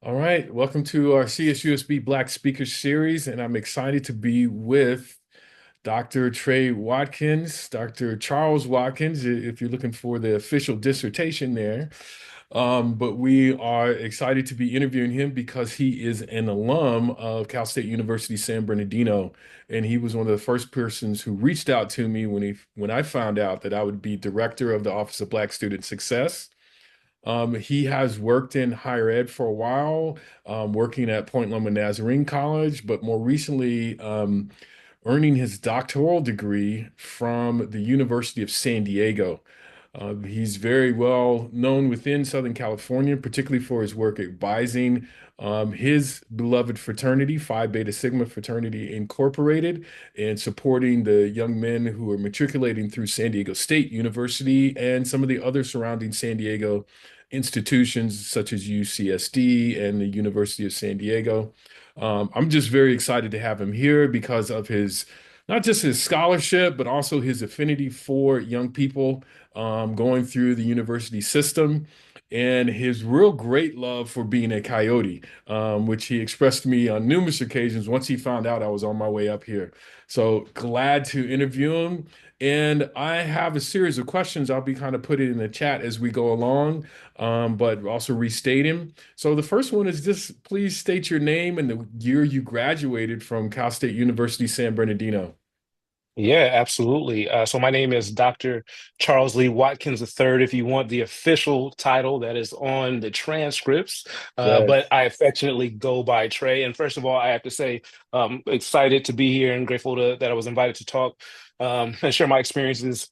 All right, welcome to our CSUSB Black Speakers Series, and I'm excited to be with Dr. Tré Watkins, Dr. Charles Watkins, if you're looking for the official dissertation there. But we are excited to be interviewing him because he is an alum of Cal State University San Bernardino, and he was one of the first persons who reached out to me when I found out that I would be director of the Office of Black Student Success. He has worked in higher ed for a while, working at Point Loma Nazarene College, but more recently, earning his doctoral degree from the University of San Diego. He's very well known within Southern California, particularly for his work advising his beloved fraternity, Phi Beta Sigma Fraternity Incorporated, and supporting the young men who are matriculating through San Diego State University and some of the other surrounding San Diego institutions, such as UCSD and the University of San Diego. I'm just very excited to have him here because of his not just his scholarship, but also his affinity for young people going through the university system, and his real great love for being a Coyote, which he expressed to me on numerous occasions once he found out I was on my way up here. So glad to interview him. And I have a series of questions I'll be kind of putting in the chat as we go along, but also restate him. So the first one is just please state your name and the year you graduated from Cal State University San Bernardino. Yeah, absolutely. So my name is Dr. Charles Lee Watkins III, if you want the official title that is on the transcripts. But Yes. I affectionately go by Trey. And first of all, I have to say, excited to be here and grateful that I was invited to talk and share my experiences.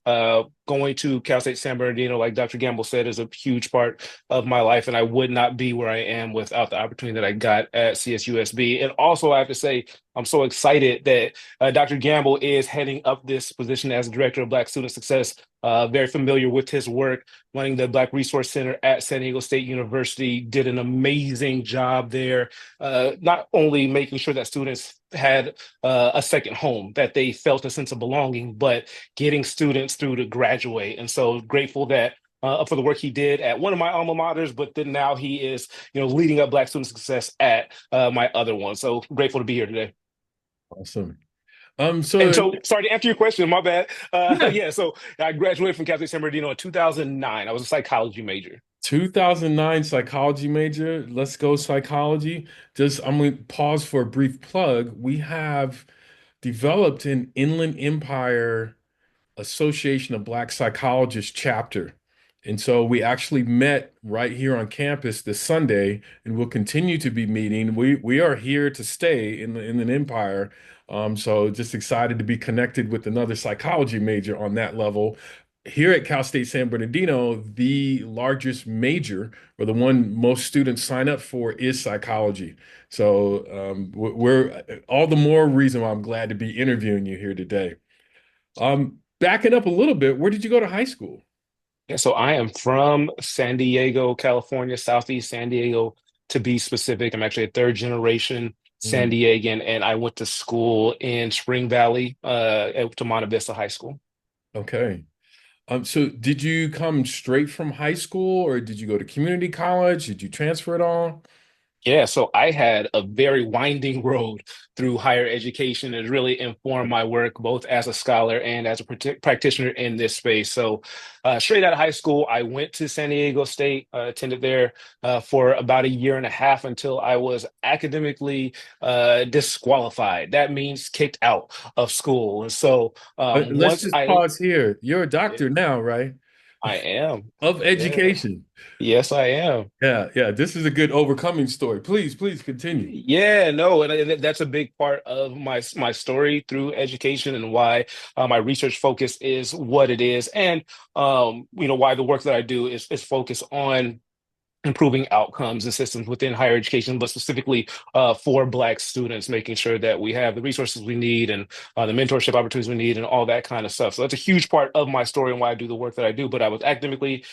Going to Cal State San Bernardino, like Dr. Gamble said, is a huge part of my life, and I would not be where I am without the opportunity that I got at CSUSB. And also, I have to say, I'm so excited that Dr. Gamble is heading up this position as Director of Black Student Success. Very familiar with his work running the Black Resource Center at San Diego State University. Did an amazing job there, not only making sure that students had a second home, that they felt a sense of belonging, but getting students through to graduate. And so grateful that for the work he did at one of my alma maters, but then now he is, leading up Black student success at my other one. So grateful to be here today. Awesome. And So so, sorry to answer your question, my bad. yeah, Yeah, so I graduated from Cal State San Bernardino in 2009. I was a psychology major. 2009 psychology major. Let's go psychology. Just I'm going to pause for a brief plug. We have developed an Inland Empire Association of Black Psychologists chapter. And so we actually met right here on campus this Sunday, and we'll continue to be meeting. We are here to stay in the Inland Empire. So just excited to be connected with another psychology major on that level. Here at Cal State San Bernardino, the largest major, or the one most students sign up for, is psychology. So we're all the more reason why I'm glad to be interviewing you here today. Backing up a little bit, where did you go to high school? Yeah, so I am from San Diego, California, Southeast San Diego, to be specific. I'm actually a third generation San Mm, Diegan, and I went to school in Spring Valley, to Monte Vista High School. okay. So did you come straight from high school or did you go to community college? Did you transfer at all? Yeah, so I had a very winding road through higher education and really informed my work both as a scholar and as a practitioner in this space. So, straight out of high school, I went to San Diego State, attended there for about a year and a half until I was academically disqualified. That means kicked out of school. And so, Let's once just I, pause here. You're a doctor yeah, now, right? I am. Of Yeah, education. yes, I am. Yeah, yeah. This is a good overcoming story. Please continue. Yeah, no, and that's a big part of my story through education and why my research focus is what it is, and why the work that I do is focused on improving outcomes and systems within higher education, but specifically for Black students, making sure that we have the resources we need and the mentorship opportunities we need and all that kind of stuff. So that's a huge part of my story and why I do the work that I do. But I was academically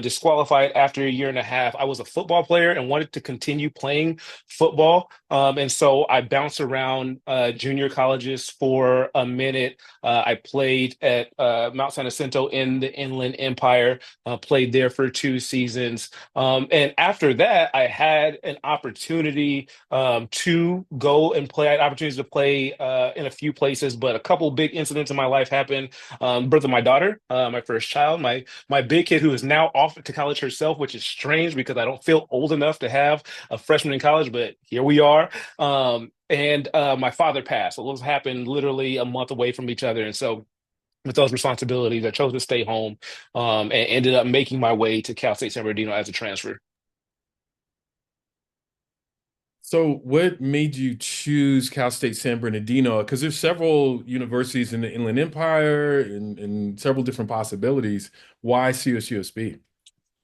disqualified after a year and a half. I was a football player and wanted to continue playing football. And so I bounced around junior colleges for a minute. I played at Mount San Jacinto in the Inland Empire, played there for 2 seasons. And And after that, I had an opportunity to go and play. I had opportunities to play in a few places, but a couple big incidents in my life happened. Birth of my daughter, my first child, my big kid who is now off to college herself, which is strange because I don't feel old enough to have a freshman in college, but here we are. And my father passed. So those happened literally a month away from each other, and so with those responsibilities, I chose to stay home and ended up making my way to Cal State San Bernardino as a transfer. So, what made you choose Cal State San Bernardino? Because there's several universities in the Inland Empire and several different possibilities. Why CSUSB?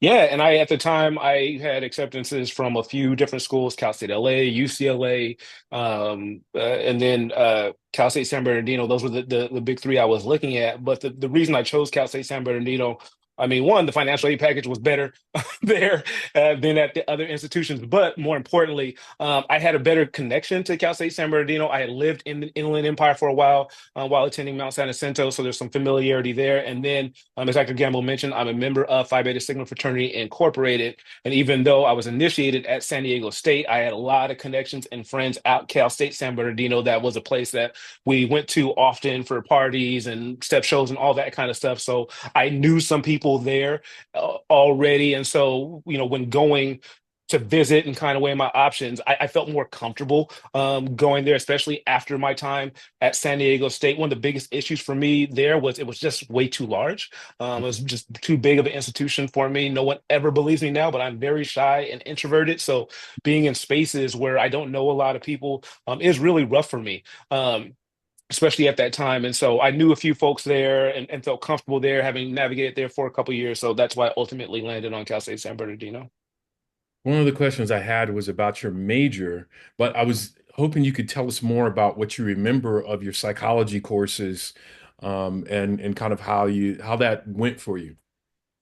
Yeah, and I at the time I had acceptances from a few different schools, Cal State LA, UCLA, and then Cal State San Bernardino. Those were the big three I was looking at. But the reason I chose Cal State San Bernardino, I mean, one, the financial aid package was better there than at the other institutions. But more importantly, I had a better connection to Cal State San Bernardino. I had lived in the Inland Empire for a while attending Mount San Jacinto, so there's some familiarity there. And then as Dr. Gamble mentioned, I'm a member of Phi Beta Sigma Fraternity Incorporated. And even though I was initiated at San Diego State, I had a lot of connections and friends out Cal State San Bernardino. That was a place that we went to often for parties and step shows and all that kind of stuff. So I knew some people there already. And so, when going to visit and kind of weigh my options, I felt more comfortable going there, especially after my time at San Diego State. One of the biggest issues for me there was it was just way too large. It was just too big of an institution for me. No one ever believes me now, but I'm very shy and introverted. So being in spaces where I don't know a lot of people is really rough for me. Especially at that time. And so I knew a few folks there and felt comfortable there, having navigated there for a couple of years. So that's why I ultimately landed on Cal State San Bernardino. One of the questions I had was about your major, but I was hoping you could tell us more about what you remember of your psychology courses, and kind of how that went for you.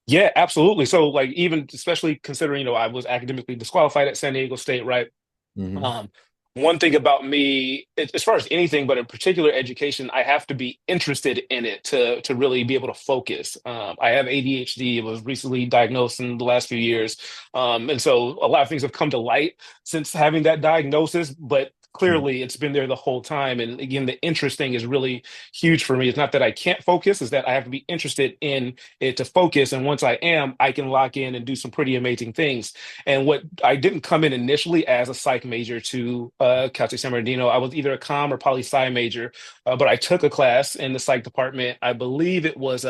Yeah, absolutely. So like even especially considering, I was academically disqualified at San Diego State, right? Hmm. Um, One thing about me, as far as anything, but in particular education, I have to be interested in it to really be able to focus. I have ADHD. It was recently diagnosed in the last few years, and so a lot of things have come to light since having that diagnosis. But clearly, it's been there the whole time. And again, the interest thing is really huge for me. It's not that I can't focus; it's that I have to be interested in it to focus. And once I am, I can lock in and do some pretty amazing things. And what I didn't come in initially as a psych major to Cal State San Bernardino. I was either a comm or poli sci major, but I took a class in the psych department. I believe it was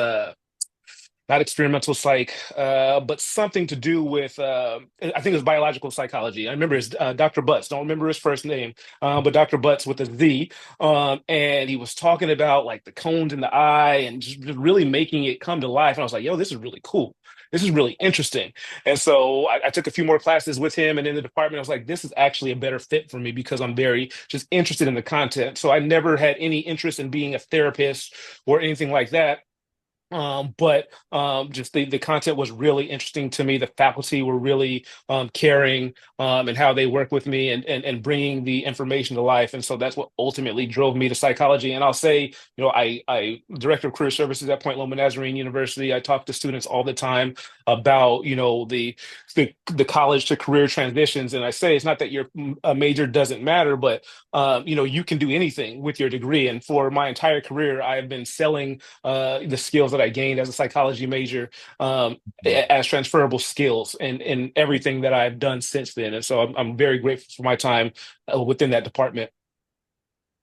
not experimental psych, but something to do with, I think it was biological psychology. I remember his Dr. Butts, don't remember his first name, but Dr. Butts with a Z. And he was talking about like the cones in the eye and just really making it come to life. And I was like, yo, this is really cool. This is really interesting. And so I took a few more classes with him. And in the department, I was like, this is actually a better fit for me because I'm very just interested in the content. So I never had any interest in being a therapist or anything like that. But just the content was really interesting to me. The faculty were really caring and how they work with me and bringing the information to life. And so that's what ultimately drove me to psychology. And I'll say, I director of career services at Point Loma Nazarene University. I talk to students all the time about, the college to career transitions. And I say it's not that your major doesn't matter, but you can do anything with your degree. And for my entire career, I have been selling the skills that I gained as a psychology major as transferable skills and everything that I've done since then. And so I'm very grateful for my time within that department.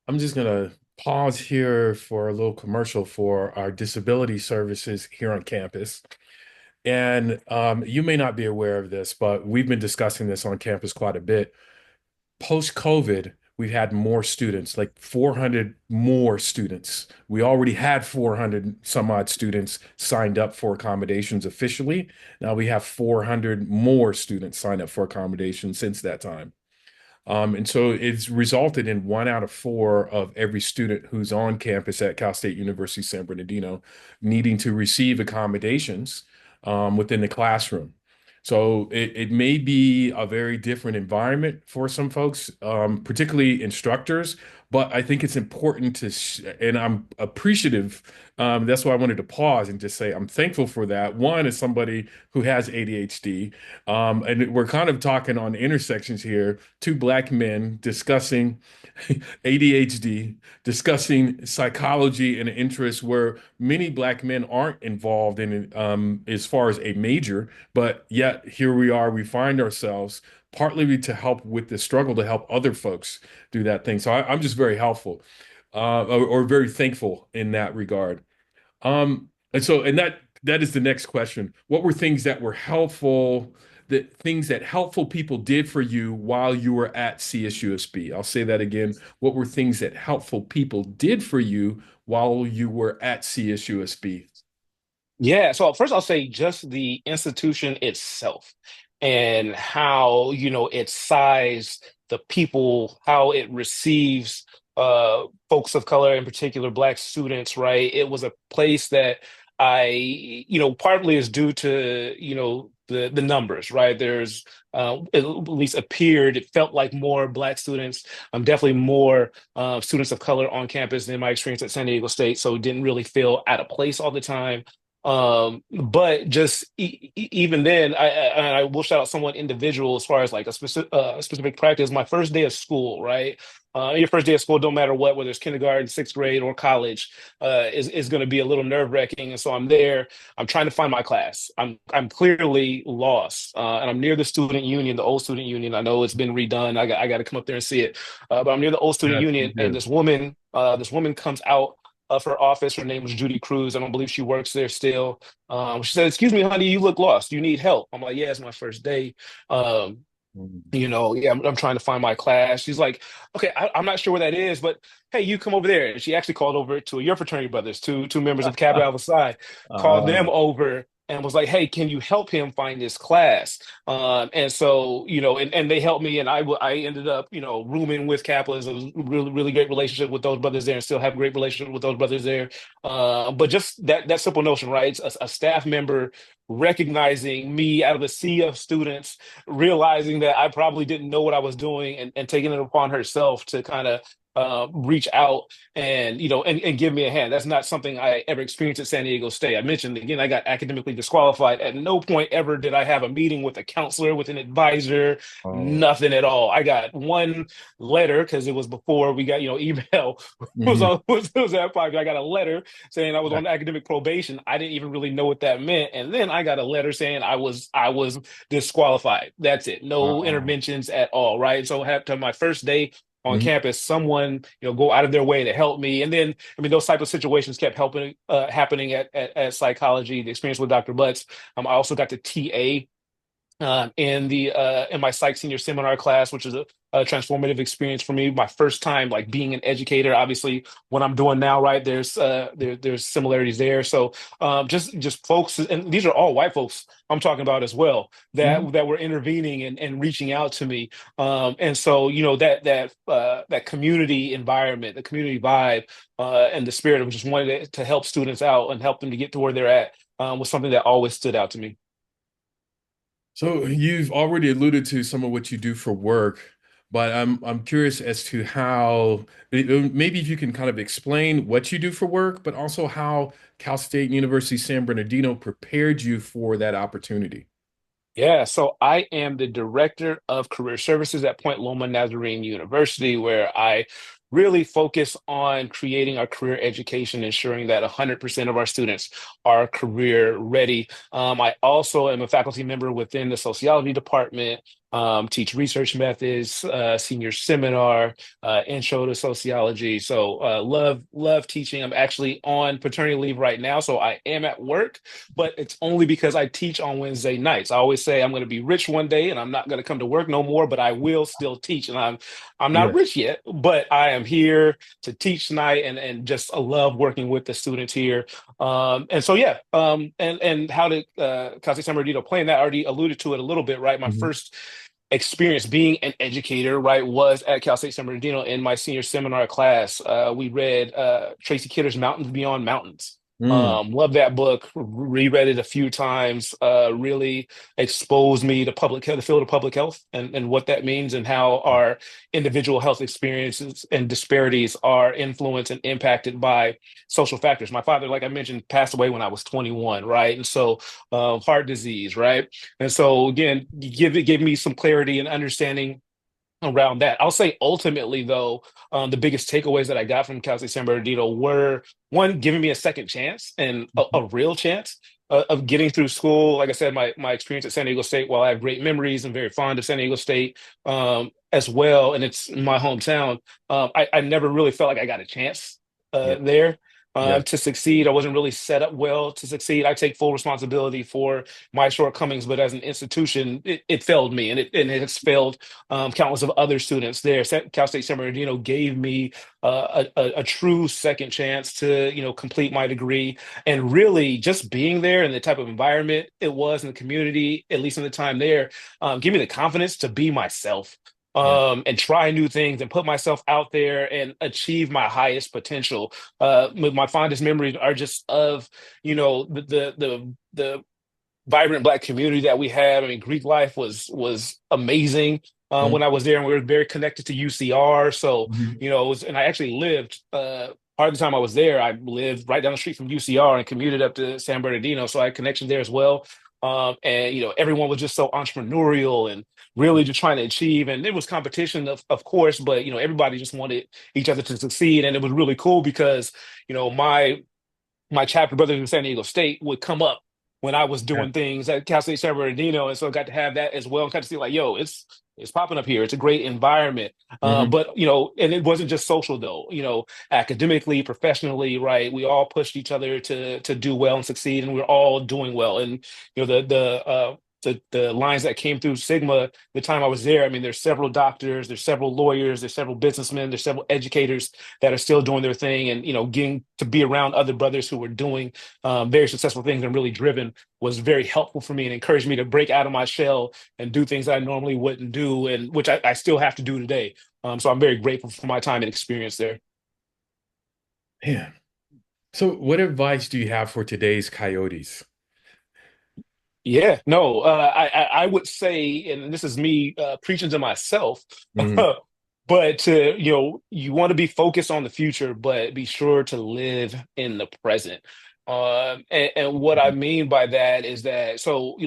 I'm just gonna pause here for a little commercial for our disability services here on campus. And you may not be aware of this, but we've been discussing this on campus quite a bit. Post-COVID, we've had more students, like 400 more students. We already had 400 some odd students signed up for accommodations officially. Now we have 400 more students signed up for accommodations since that time. And so it's resulted in 1 out of 4 of every student who's on campus at Cal State University San Bernardino needing to receive accommodations within the classroom. So it may be a very different environment for some folks, particularly instructors, But I think it's important and I'm appreciative. That's why I wanted to pause and just say I'm thankful for that. One, is somebody who has ADHD, and we're kind of talking on intersections here. Two black men discussing ADHD, discussing psychology and interests where many black men aren't involved in it, as far as a major, but yet here we are. We find ourselves partly to help with the struggle to help other folks do that thing. So I'm just very helpful, or very thankful in that regard. And that is the next question. What were things that were helpful, the things that helpful people did for you while you were at CSUSB? I'll say that again. What were things that helpful people did for you while you were at CSUSB? Yeah, so first I'll say just the institution itself and how, it's sized, the people, how it receives folks of color, in particular Black students, right? It was a place that partly is due to, the numbers, right? There's at least appeared, it felt like more Black students, definitely more students of color on campus than my experience at San Diego State. So it didn't really feel out of place all the time. But just even then, I will shout out someone individual as far as like a specific practice. My first day of school, right? Your first day of school, don't matter what, whether it's kindergarten, sixth grade, or college, is going to be a little nerve-wracking. And so I'm there. I'm trying to find my class. I'm clearly lost, and I'm near the student union, the old student union. I know it's been redone. I got to come up there and see it. But I'm near the old student Yes, union, you and did. this woman comes out of her office. Her name was Judy Cruz. I don't believe she works there still. She said, "Excuse me, honey, you look lost. You need help." I'm like, "Yeah, it's my first day. Um, Mhm. yeah, I'm trying to find my class." She's like, "Okay, I'm not sure where that is, but hey, you come over there." And she actually called over to your fraternity brothers, two members of Kappa Alpha Psi, called them Uh, over and was like, "Hey, can you help him find this class?" And so, and they helped me, and I ended up, rooming with Kappas. It was a really, really great relationship with those brothers there, and still have a great relationship with those brothers there. But just that simple notion, right? It's a staff member recognizing me out of a sea of students, realizing that I probably didn't know what I was doing, and taking it upon herself to kind of reach out and and give me a hand. That's not something I ever experienced at San Diego State. I mentioned again, I got academically disqualified. At no point ever did I have a meeting with a counselor, with an advisor, oh, nothing at all. I got one letter because it was before we got email was mhm. on was that point. I got a letter saying I was Yeah. on academic probation. I didn't even really know what that meant, and then I got a letter saying I was disqualified. That's it. No Wow. interventions at all, right? So after my first day on Mhm. campus, someone go out of their way to help me, and then I mean those type of situations kept happening at psychology. The experience with Dr. Butts. I also got to TA in my psych senior seminar class, which is a transformative experience for me. My first time like being an educator. Obviously, what I'm doing now, right? There's similarities there. So just folks, and these are all white folks I'm talking about as well Mhm. that were intervening and reaching out to me. And so that community environment, the community vibe, and the spirit of just wanting to help students out and help them to get to where they're at was something that always stood out to me. So you've already alluded to some of what you do for work, but I'm curious as to how maybe if you can kind of explain what you do for work, but also how Cal State University San Bernardino prepared you for that opportunity. Yeah, so I am the director of career services at Point Loma Nazarene University, where I really focus on creating our career education, ensuring that 100% of our students are career ready. I also am a faculty member within the sociology department, teach research methods, senior seminar, intro to sociology. So love teaching. I'm actually on paternity leave right now, so I am at work, but it's only because I teach on Wednesday nights. I always say I'm going to be rich one day and I'm not going to come to work no more, but I will still teach. And I'm not Yes. rich yet, but I am here to teach tonight, and just I love working with the students here. And so yeah, and how did Cal State San Bernardino playing that? I already alluded to it a little bit, right? My Mhm. first experience being an educator, right, was at Cal State San Bernardino in my senior seminar class. We read Tracy Kidder's Mountains Beyond Mountains. Mm. Love that book. Reread it a few times. Really exposed me to the field of public health and what that means and how our individual health experiences and disparities are influenced and impacted by social factors. My father, like I mentioned, passed away when I was 21, right? And so heart disease, right? And so again, it gave me some clarity and understanding around that. I'll say ultimately, though, the biggest takeaways that I got from Cal State San Bernardino were one, giving me a second chance and a real chance of getting through school. Like I said, my experience at San Diego State, while I have great memories and very fond of San Diego State as well, and it's my hometown, I never really felt like I got a chance Yeah. there. Yeah. To succeed, I wasn't really set up well to succeed. I take full responsibility for my shortcomings, but as an institution, it failed me, and it has failed countless of other students there. Cal State San Bernardino gave me a true second chance to, complete my degree. And really just being there and the type of environment it was in the community, at least in the time there, gave me the confidence to be myself. Yeah. And try new things and put myself out there and achieve my highest potential. My fondest memories are just of, the vibrant Black community that we have. I mean, Greek life was amazing when Mm. I was there, and we were very connected to UCR. So, Mhm. and I actually lived part of the time I was there. I lived right down the street from UCR and commuted up to San Bernardino, so I had connections there as well. And everyone was just so entrepreneurial and really just trying to achieve. And there was competition, of course, but everybody just wanted each other to succeed, and it was really cool because my chapter brothers in San Diego State would come up when I was Yeah. doing things at Cal State San Bernardino, and so I got to have that as well, and kind of see like, yo, it's popping up here. It's a great environment, Hmm. but and it wasn't just social though. Academically, professionally, right? We all pushed each other to do well and succeed, and we are all doing well. And the lines that came through Sigma the time I was there. I mean, there's several doctors, there's several lawyers, there's several businessmen, there's several educators that are still doing their thing, and getting to be around other brothers who were doing very successful things and really driven was very helpful for me and encouraged me to break out of my shell and do things that I normally wouldn't do, and which I still have to do today. So I'm very grateful for my time and experience there. Man. So, what advice do you have for today's Coyotes? Yeah, no, I would say, and this is me preaching to myself, Mm. but you want to be focused on the future, but be sure to live in the present. And what I mean by that is that, so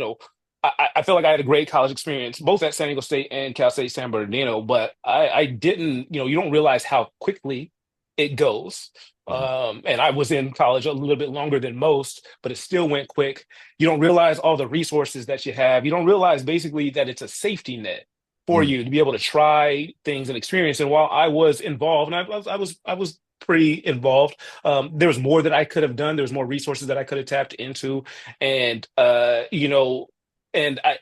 I feel like I had a great college experience, both at San Diego State and Cal State San Bernardino, but I didn't, you don't realize how quickly it goes. Mm. And I was in college a little bit longer than most, but it still went quick. You don't realize all the resources that you have. You don't realize basically that it's a safety net for Mm. you to be able to try things and experience. And while I was involved, and I was pretty involved, there was more that I could have done. There was more resources that I could have tapped into, and and I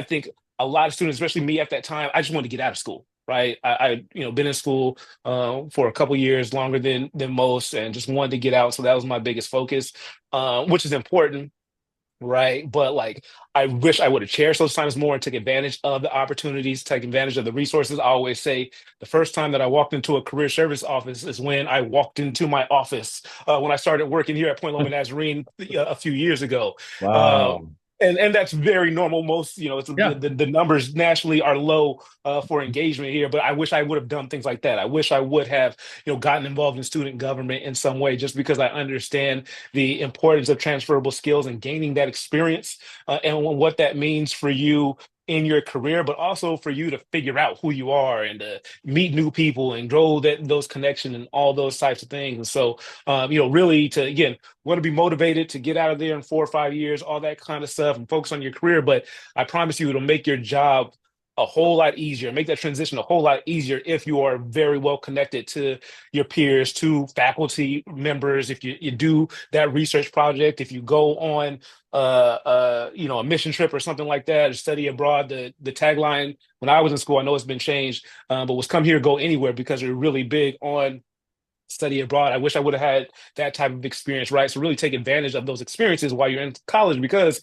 think a lot of students, especially me at that time, I just wanted to get out of school. Right, been in school for a couple years longer than most, and just wanted to get out. So that was my biggest focus, which is important, right? But like, I wish I would have cherished those times more and took advantage of the opportunities, take advantage of the resources. I always say the first time that I walked into a career service office is when I walked into my office when I started working here at Point Loma Nazarene a few years ago. Uh, Wow. and that's very normal. Most, it's Yeah. the numbers nationally are low for engagement here, but I wish I would have done things like that. I wish I would have, gotten involved in student government in some way, just because I understand the importance of transferable skills and gaining that experience and what that means for you in your career, but also for you to figure out who you are and to meet new people and grow those connections and all those types of things. And so, really to again want to be motivated to get out of there in 4 or 5 years, all that kind of stuff, and focus on your career. But I promise you, it'll make your job a whole lot easier, make that transition a whole lot easier if you are very well connected to your peers, to faculty members. If you do that research project, if you go on a mission trip or something like that, or study abroad. The tagline when I was in school, I know it's been changed, but was "Come here, go anywhere," because they're really big on study abroad. I wish I would have had that type of experience, right? So really take advantage of those experiences while you're in college, because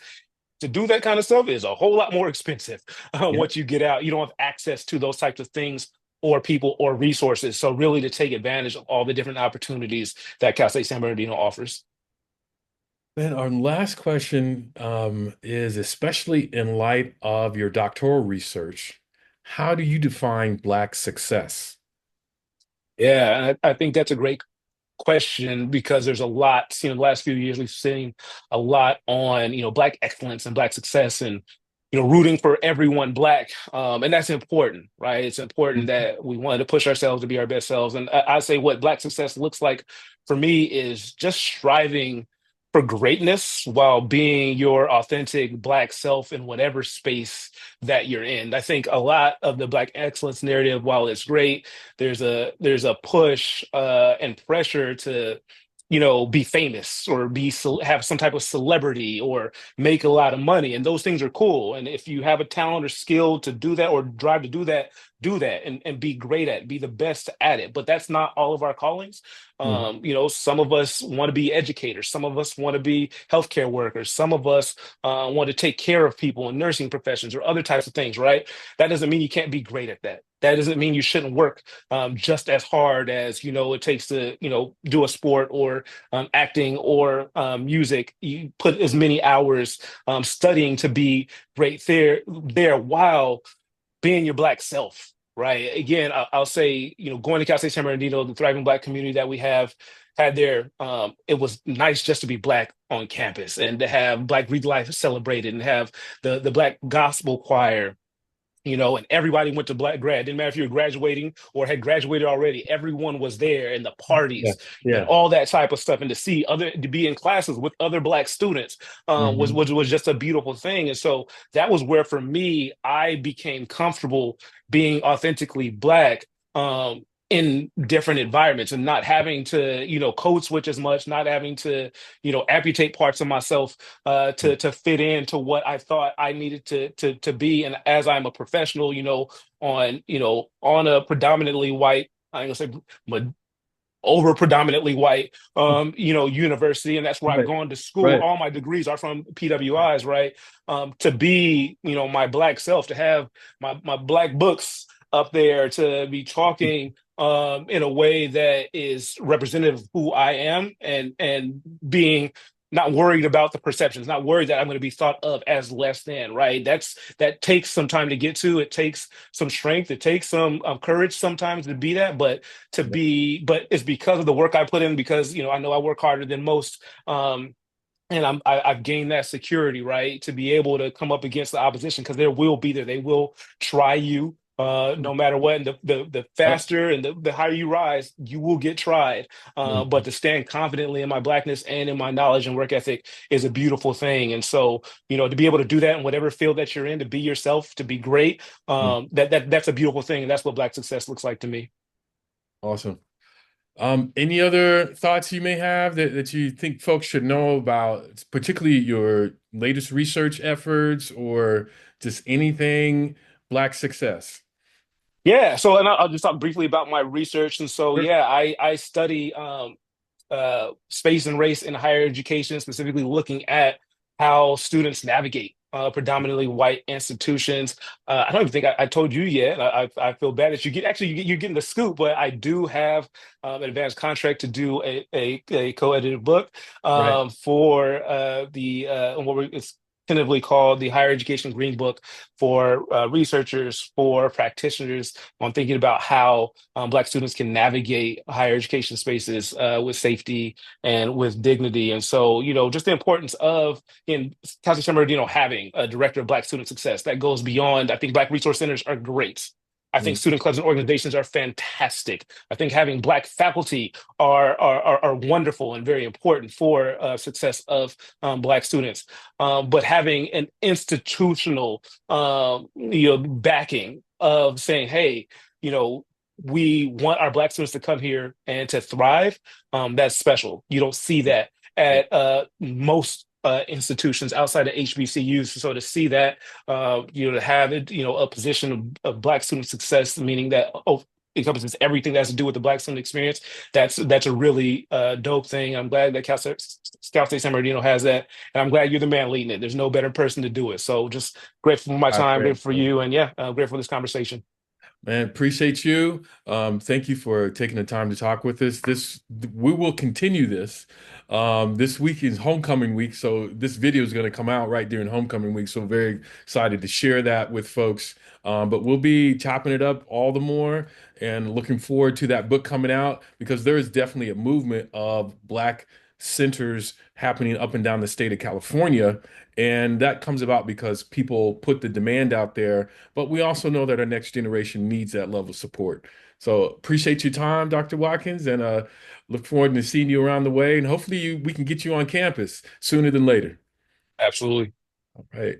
to do that kind of stuff is a whole lot more expensive Yeah. once you get out. You don't have access to those types of things or people or resources. So really to take advantage of all the different opportunities that Cal State San Bernardino offers. And our last question is, especially in light of your doctoral research, how do you define Black success? Yeah, and I think that's a great question because there's a lot, the last few years we've seen a lot on, Black excellence and Black success and, rooting for everyone Black. And that's important, right? It's important that we want to push ourselves to be our best selves. And I say what Black success looks like for me is just striving for greatness while being your authentic Black self in whatever space that you're in. I think a lot of the Black excellence narrative, while it's great, there's a push and pressure to be famous or have some type of celebrity or make a lot of money, and those things are cool, and if you have a talent or skill to do that or drive to do that and be great at be the best at it, but that's not all of our callings. Mhm. Some of us want to be educators, some of us want to be healthcare workers, some of us want to take care of people in nursing professions or other types of things, right? That doesn't mean you can't be great at that. That doesn't mean you shouldn't work just as hard as it takes to do a sport or acting or music. You put as many hours studying to be great there while being your Black self. Right. Again, I'll say, going to Cal State San Bernardino, the thriving Black community that we have had there, it was nice just to be Black on campus and to have Black Read Life celebrated and have the Black gospel choir, and everybody went to Black grad. Didn't matter if you were graduating or had graduated already. Everyone was there, and the Yeah, parties and yeah. all that type of stuff, and to be in classes with other Black students Hmm. was just a beautiful thing. And so that was where, for me, I became comfortable being authentically Black. In different environments and not having to, code switch as much, not having to, amputate parts of myself to fit into what I thought I needed to be. And as I'm a professional, on a predominantly white, I'm gonna say over predominantly white, university, and that's where I've Right, gone to school. right. All my degrees are from PWIs, right? To be, my Black self, to have my Black books up there, to be talking in a way that is representative of who I am, and being not worried about the perceptions, not worried that I'm going to be thought of as less than, right? That takes some time to get to. It takes some strength. It takes some courage sometimes to be that, but it's because of the work I put in, because I know I work harder than most. And I've gained that security, right, to be able to come up against the opposition, because there will be there. They will try you, no matter what. And the Yep. faster and the higher you rise, you will get tried. But Mhm. to stand confidently in my Blackness and in my knowledge and work ethic is a beautiful thing. And so, to be able to do that in whatever field that you're in, to be yourself, to be great, that's a beautiful thing, and that's what Black success looks like to me. Awesome. Any other thoughts you may have that you think folks should know about, particularly your latest research efforts or just anything Black success? Yeah. So, and I'll just talk briefly about my research. And so, Sure. yeah, I study space and race in higher education, specifically looking at how students navigate predominantly white institutions. I don't even think I told you yet. I feel bad that you're getting the scoop, but I do have an advanced contract to do a co-edited book Right. for the it's tentatively called the Higher Education Green Book, for researchers, for practitioners, on thinking about how Black students can navigate higher education spaces with safety and with dignity. And so, just the importance of, in Cal State San Bernardino, having a director of Black student success that goes beyond. I think Black resource centers are great. I think Mm. student clubs and organizations are fantastic. I think having Black faculty are wonderful and very important for success of Black students. But having an institutional, backing of saying, hey, you know, we want our Black students to come here and to thrive. That's special. You don't see that Yeah. at most institutions outside of HBCUs. So to see that, to have it, a position of Black student success, meaning that, encompasses everything that has to do with the Black student experience. That's a really dope thing. I'm glad that Cal State San Bernardino has that, and I'm glad you're the man leading it. There's no better person to do it. So just grateful for my I time, pray. grateful for you, and yeah, grateful for this conversation. Man, appreciate you. Thank you for taking the time to talk with us. We will continue this. This week is homecoming week, so this video is going to come out right during homecoming week. So very excited to share that with folks. But we'll be chopping it up all the more and looking forward to that book coming out because there is definitely a movement of Black centers happening up and down the state of California. And that comes about because people put the demand out there, but we also know that our next generation needs that level of support. So appreciate your time, Dr. Watkins, and look forward to seeing you around the way. And hopefully we can get you on campus sooner than later. Absolutely. All right.